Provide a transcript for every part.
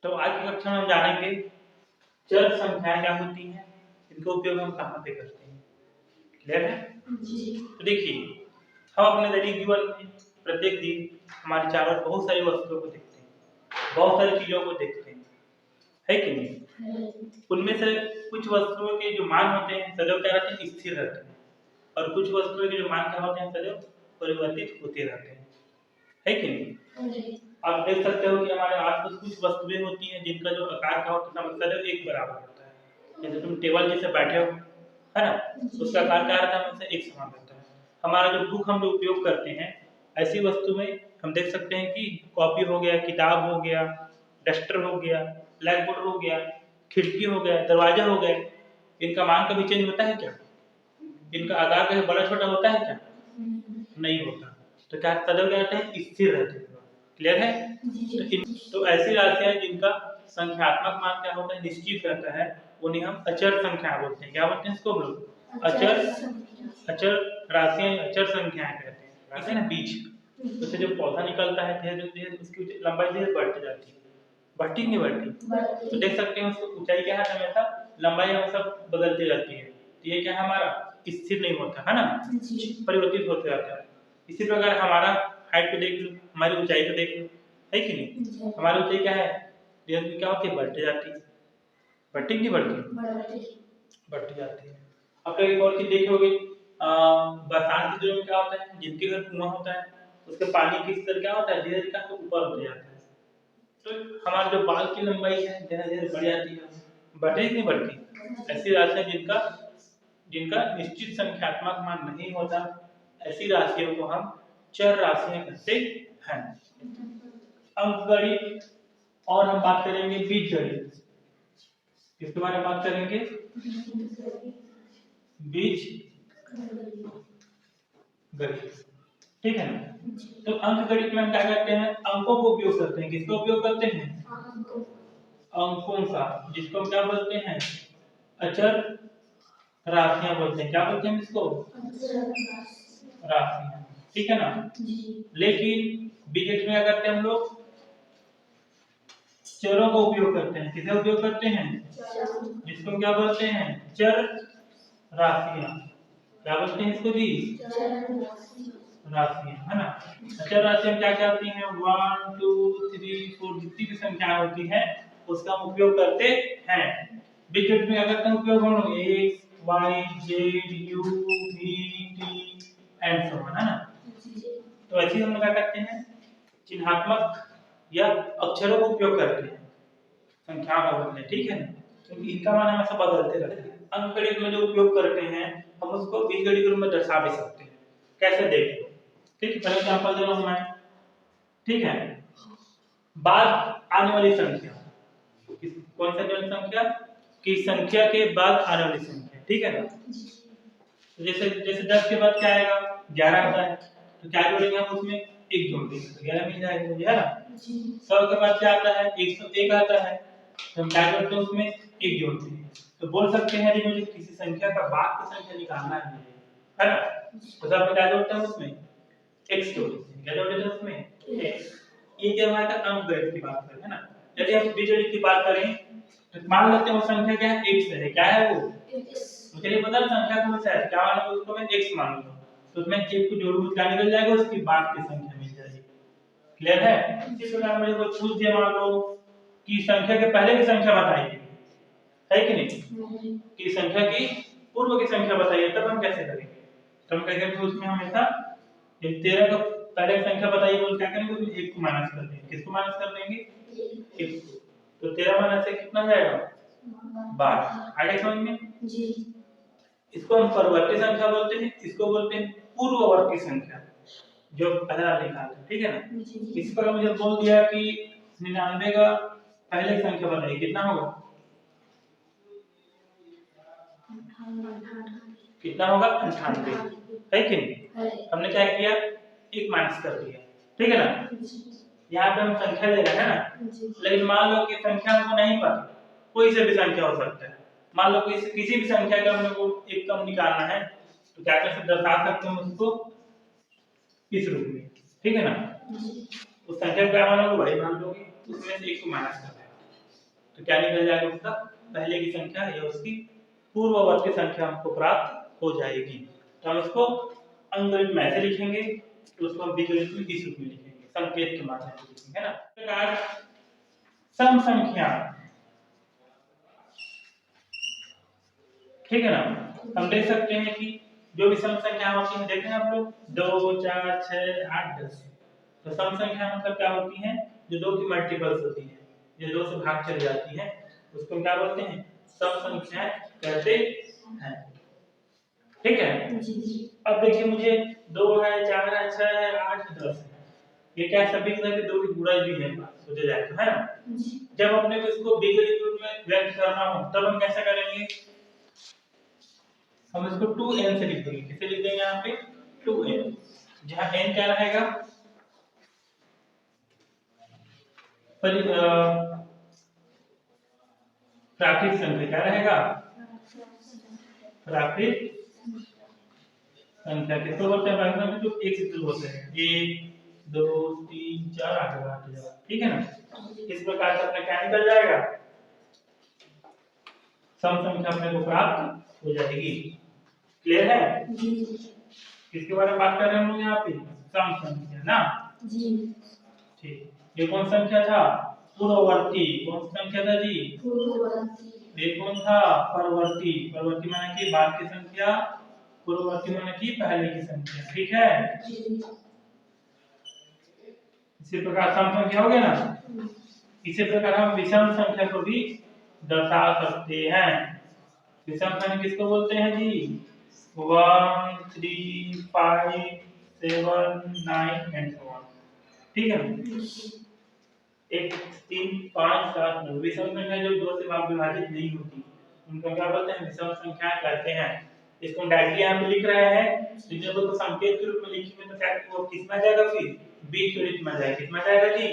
तो आज की कक्षा में हम जानेंगे चर संख्याएं क्या होती हैं, इनका उपयोग हम कहाँ पे करते हैं। क्लियर है जी। तो देखिए, हम अपने दैनिक जीवन में प्रत्येक दिन हमारे चारों ओर बहुत सारी वस्तुओं को देखते हैं, बहुत सारी चीजों को देखते हैं, है कि नहीं। उनमें से कुछ वस्तुओं के जो मान होते हैं सदैव क्या रहते हैं, स्थिर रहते हैं, और कुछ वस्तुओं के जो मान क्या होते हैं सदैव परिवर्तित होते रहते हैं, है कि नहीं। आप देख सकते हो कि हमारे आसपास कुछ वस्तुएं होती हैं जिनका जो आकार का होता है मतलब एक बराबर होता है। जैसे तुम टेबल जैसे बैठे हो, है ना, उसका आकार क्या रहता है, हमेशा एक समान रहता है। हमारा जो बुक हम लोग उपयोग करते हैं, ऐसी वस्तु में हम देख सकते हैं कि कॉपी हो गया, किताब हो गया, डस्टर हो गया, ब्लैक बोर्ड हो गया, खिड़की हो गया, दरवाजा हो गया, इनका मान कभी चेंज होता है क्या? इनका आकार कभी बड़ा छोटा होता है क्या? नहीं होता। तो क्या सदैव क्या रहते हैं, स्थिर रहते हैं। क्लियर है। तो ऐसी राशियां जिनका संख्यात्मक मान क्या होता है, निश्चित रहता है, उन्हें हम अचर संख्या बोलते हैं। क्या बोलते हैं इसको हम लोग? अचर राशियां, अचर संख्याएं कहते हैं। राशि ना बीज, उससे जब पौधा निकलता है धीरे धीरे उसकी लंबाई धीरे बढ़ती जाती है, बढ़ती नहीं बढ़ती। तो देख सकते हैं उसकी ऊंचाई क्या है, हमेशा लंबाई हमेशा बदलती रहती है। तो ये क्या है, हमारा स्थिर नहीं होता है ना, परिवर्तित होते रहता है। इसी प्रकार हमारा हाइट को देख लो, हमारी ऊंचाई को देख लो, है कि नहीं। हमारी ऊंचाई क्या है, धीरे धीरे क्या होती है, बढ़ती जाती है, बढ़ती नहीं बढ़ती, बढ़ती जाती है। अब एक और चीज देखोगे, बरसात के दिनों में क्या होता है, जिनके घर कुआं होता है उसके पानी की स्तर क्या होता है, धीरे धीरे तो ऊपर हो जाता है। तो हमारे जो बाल की लंबाई है धीरे धीरे बढ़ जाती है, बढ़ती नहीं बढ़ती। ऐसी राशियां जिनका निश्चित संख्यात्मक मान नहीं होता, ऐसी राशियों को हम चर राशियां कहते हैं। अंकगणित और हम बात करेंगे बीजगणित। इसके बारे में बात करेंगे बीजगणित, ठीक है ना। तो अंकगणित में हम क्या करते हैं, अंकों को उपयोग करते हैं। किसका उपयोग करते हैं? अंकों का, जिसको हम क्या बोलते हैं, अचर राशियां बोलते हैं। क्या बोलते हैं इसको? राशियां, ठीक है ना। लेकिन बीजगणित में क्या करते हैं हम लोग, चरों का उपयोग करते हैं। किसका उपयोग करते हैं? जिसको हम क्या बोलते हैं, चर राशियां। क्या बोलते हैं इसको जी? राशियां, है ना। चर राशियां क्या कहती हैं, 1 2 3 4 जितनी भी संख्याएं होती है उसका हम उपयोग करते हैं। बीजगणित में क्या करते हैं उपयोग हम लोग, x y z u v t and so on, है ना। तो ऐसे हम क्या करते हैं, चिन्हात्मक या अक्षरों का उपयोग करते हैं संख्या का बदलने, ठीक है ना, क्योंकि इनका मान हमेशा बदलते रहते हैं। अंकगणित में जो उपयोग करते हैं हम उसको बीजगणित रूप में दर्शा भी सकते हैं। कैसे देख लो, ठीक है। पहले एग्जांपल दे रहा हूं मैं, ठीक है। बाद आने वाली संख्या, कौन सा संख्या की संख्या के बाद आने वाली संख्या, ठीक है ना। जैसे जैसे 10 के बाद क्या आएगा, 11 आता है, तो क्या जोड़ेंगे हम उसमें, एक जोड़ देंगे तो 11 मिल जाएगा मुझे, है ना। 100 के बाद क्या आता है, 101 आता है, तो हम क्या करते हैं उसमें एक जोड़ते हैं। तो बोल सकते हैं कि मुझे किसी संख्या का बाद की संख्या निकालना है ना। तो सब क्या जोड़ते हैं उसमें, x जोड़ते हैं। क्या जोड़ते हैं उसमें, x। ये क्या हमारा अंकगणित की बात करें, है ना। यदि हम बीजगणित की बात करें तो मान लेते हैं वो संख्या क्या है, x है। क्या है वो, मुझे नहीं पता संख्या कौन सा है, क्या मानूंगा उसको मैं, x मानूंगा। तो उसमें x को जोड़ूंगा क्या निकल जाएगा, उसकी बाद की संख्या मिल जाएगी। क्लियर है। इसी प्रकार मुझे कोई पूछ दिया, मान लो कि संख्या के पहले की संख्या बताइए, है कि नहीं, कि संख्या की पूर्व की संख्या बताइए, तब हम कैसे करेंगे। तो हम क्या करेंगे उसमें हमेशा 13 का पहले संख्या बताइए, बोल क्या करेंगे उसमें 1 को माइनस कर देंगे। किसको माइनस कर देंगे, 1 को। तो 13 माइनस 1 कितना जाएगा, 12। आगे समझ में जी। इसको हम परवर्ती संख्या बोलते हैं, इसको बोलते हैं पूर्ववर्ती संख्या, जो पहला निकालते हैं, ठीक है ना। इस पर मुझे बोल दिया कि 99 का पहले संख्या बताइए, कितना होगा, कितना होगा, 98, है कि नहीं। हमने क्या किया, 1 माइनस कर दिया, ठीक है ना। यहाँ पे हम संख्या ले रहे हैं ना, लेकिन मान लो कि संख्या हमको नहीं पता, कोई से भी संख्या हो सकता है। मान लो किसी भी संख्या का हमने को एक कम निकालना है, तो क्या कर सकते, दर्शा सकते हैं उसको इस रूप में, ठीक है ना। उस संख्या को क्या मान लोगे, भाई मान लोगे, उसमें से 1 को माइनस कर देना, तो क्या निकल जाएगा उसका पहले की संख्या या उसकी पूर्ववर्ती संख्या हमको प्राप्त हो जाएगी। तो हम इसको अंकगणित में ऐसे लिखेंगे, तो उसको हम बीजगणित में इस रूप में लिखेंगे, संकेत के माध्यम से लिखेंगे, है ना। इस प्रकार सम संख्या, ठीक है ना, हम देख सकते हैं कि जो भी सम संख्या होती है, देखें आप लोग 2 4 6 8 10, तो सम संख्या मतलब क्या होती है, जो 2 की मल्टीपल्स होती है, जो 2 से भाग चली जाती है, उसको क्या बोलते हैं, सम संख्या कहते हैं, ठीक है। अब देखिए मुझे 2 है 4 है 6 है 8 है 10 है, ये क्या सभी के 2 की गुणज भी है सोचा जाए तो, है ना। जब अपने को इसको बीजगणित रूप में व्यक्त करना हो तब हम कैसे करेंगे, हम इसको 2n से लिख देंगे। किसे लिख देंगे यहाँ पे 2n, जहाँ n क्या रहेगा, प्राकृत संख्या क्या रहेगा, प्राकृत संख्या किसको बोलते हैं, प्राकृत संख्या जो एक से शुरू होते हैं, 1 2 3 4 आगे बढ़ते जाओ, ठीक है ना। इस प्रकार से अपना क्या निकल जाएगा, सम संख्या अपने को प्राप्त हो जाएगी। क्लियर है जी। किसके बारे में बात कर रहे हैं हम लोग यहाँ पे, सम संख्या ना जी। ठीक, ये कौन संख्या था, पूर्ववर्ती, कौन सी संख्या था जी, पूर्ववर्ती। ये कौन था, परवर्ती, परवर्ती माने कि बाद की संख्या, पूर्ववर्ती माने कि पहले की संख्या, ठीक है जी। इसी प्रकार सम संख्या हो गया ना। इसी प्रकार हम विषम संख्या को भी दर्शा सकते हैं। विषम संख्या किसको बोलते हैं जी, 1 3 5 7 9 एंड सो ऑन, ठीक है। 1 3 5 7 9 विषम संख्या जो 2 से विभाजित नहीं होती उनको क्या बोलते हैं, विषम संख्या कहते हैं। इसको डायरेक्टली यहाँ पे लिख रहे हैं, तो जब उसको संकेत के रूप में लिखेंगे तो क्या वो किस में जाएगा, फिर बीजगणित में जाएगा, किस में जाएगा जी,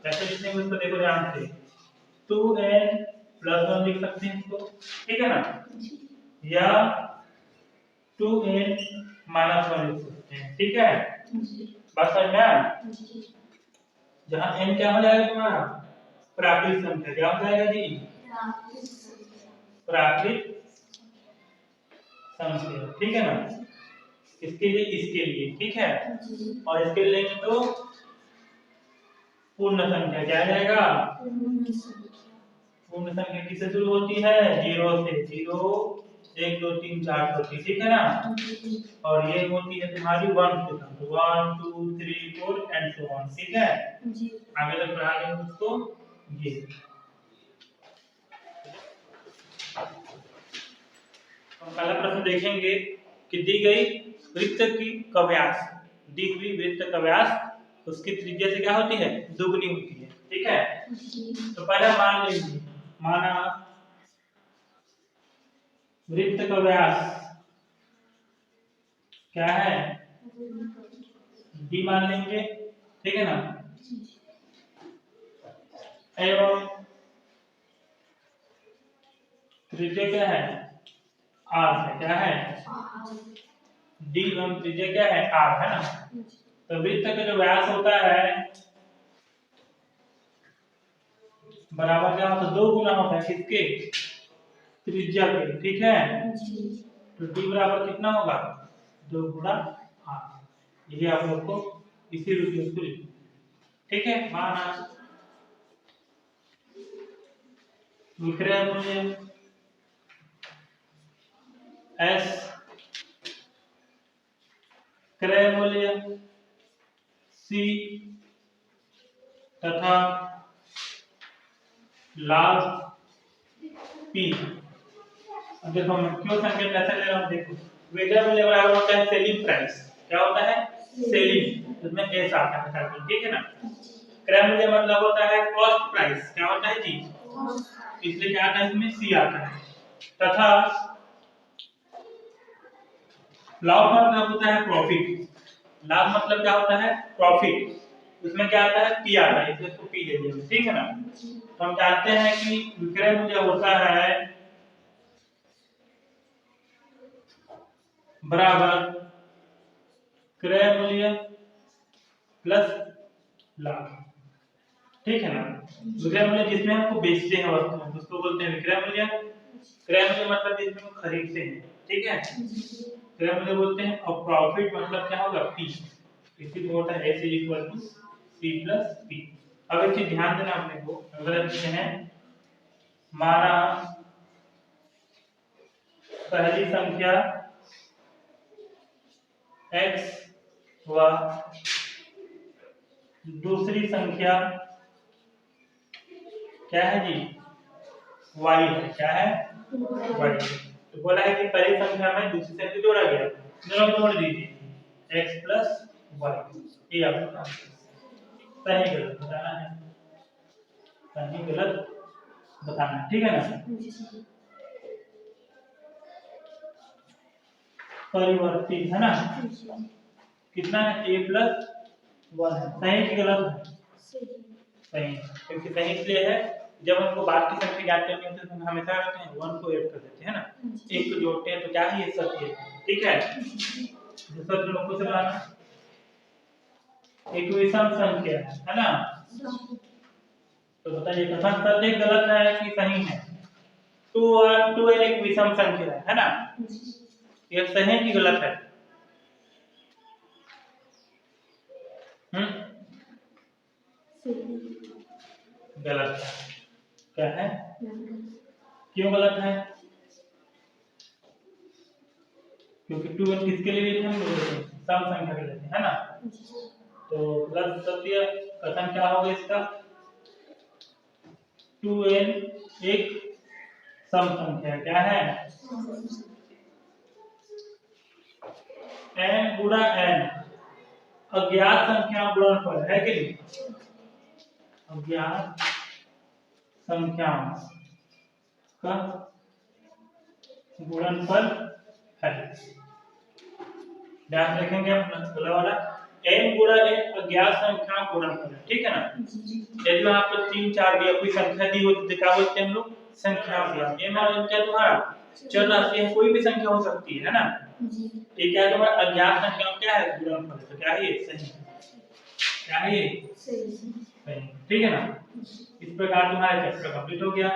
कैसे लिखने में, उसको देखो ध्यान से, 2n + 1 लिख सकते हैं इसको, ठीक है ना, या 2n - 1 लिख सकते हैं, ठीक है। बात समझ में आया, जहां n क्या हो जाएगा तुम्हारा, प्राकृत संख्या, क्या हो जाएगा जी, प्राकृत संख्या, ठीक है ना। इसके लिए, ठीक है, और इसके लिए तो पूर्ण संख्या क्या आ जाएगा, पूर्ण संख्या किससे शुरू होती है, 0 से, 0 1 2 3 4 होती है, ठीक है ना, और ये होती है तुम्हारी 1 से, 1 2 3 4 एंड सो ऑन, ठीक है जी। आगे तक बढ़ा लेंगे उसको, ये हम पहला प्रश्न देखेंगे कि दी गई वृत्त की का व्यास, दी हुई वृत्त का व्यास उसकी त्रिज्या से क्या होती है, दुगनी होती है, ठीक है। तो पहले मान लेंगे, माना वृत्त का व्यास क्या है, d मान लेंगे, ठीक है ना, एवं त्रिज्या क्या है, r है, क्या है, d एवं त्रिज्या क्या है, r है ना। तो वृत्त का जो व्यास होता है बराबर क्या होता है, 2 गुना होता है किसके, त्रिज्या के, ठीक है। तो d बराबर कितना होगा, 2 गुना r, ये आप लोग को इसी रूप में इसको लिखना, ठीक है। माना लिख रहे हैं मुझे s क्रय मूल्य c तथा लाभ p। अब देखो मैं क्यों संकेत कैसे ले रहा हूं, देखो विक्रय मूल्य बराबर होता है सेलिंग प्राइस, क्या होता है, सेलिंग, उसमें s आता है, ठीक है ना। क्रय मूल्य मतलब होता है कॉस्ट प्राइस, क्या होता है जी, इसलिए क्या आता है, इसमें c आता है। तथा लाभ मतलब होता है प्रॉफिट, लाभ मतलब क्या होता है, प्रॉफिट, उसमें क्या आता है, पी आता है, इसलिए इसको पी ले लिया, ठीक है ना। तो हम जानते हैं कि विक्रय मूल्य होता है बराबर क्रय मूल्य प्लस लाभ, ठीक है ना। विक्रय मूल्य जिसमें हमको बेचते हैं वस्तु उसको बोलते हैं विक्रय मूल्य। क्रय मूल्य मतलब जिसमें हम खरीदते हैं, ठीक है, क्रय मूल्य बोलते हैं। और प्रॉफिट मतलब क्या होगा, पी। इसी को होता है S = C + P। अब एक चीज ध्यान देना अपने को, अगर लिखते हैं माना पहली संख्या x व दूसरी संख्या क्या है जी, y है। क्या है, y। तो बोला है कि पहली संख्या में दूसरी संख्या जोड़ा गया, दोनों को जोड़ दीजिए x + y। ये आपको सही गलत बताना है, सही गलत बताना है, ठीक है ना। परिवर्तित है ना, कितना है, a + 1 है। सही कि गलत है, सही। क्योंकि सही इसलिए है जब हमको बाद की संख्या ज्ञात करनी होती है तो हम हमेशा करते हैं 1 को ऐड कर देते हैं ना, एक को जोड़ते हैं तो क्या है, ये सत्य है, ठीक है। तो सत्य लोगों से बनाना, एक विषम संख्या है ना, तो बताइए कथन सत्य गलत है कि सही है। 2 एक विषम संख्या है ना, ये सही कि गलत है, गलत है। क्या है, क्यों गलत है, क्योंकि 2n किसके लिए लेते हैं हम लोग, सम संख्या के लेते हैं, है ना। तो प्लस सत्य कथन क्या होगा इसका, 2n एक सम संख्या क्या है, n गुणा n अज्ञात संख्या गुणनफल है कि नहीं, अज्ञात संख्या का गुणनफल है। ध्यान रखेंगे अपना बोला वाला, n गुणा n अज्ञात संख्या गुणनफल है, ठीक है ना। यदि वहां पर 3 4 दिया कोई संख्या दी होती तो क्या बोलते हैं हम लोग, संख्या दिया। ये मान क्या तुम्हारा चर राशि है, कोई भी संख्या हो सकती है ना। ये क्या है तुम्हारा अज्ञात संख्या क्या है, गुणनफल। तो क्या है ये, सही। क्या है ये, सही, ठीक है ना। इस प्रकार तुम्हारा चैप्टर कंप्लीट हो गया।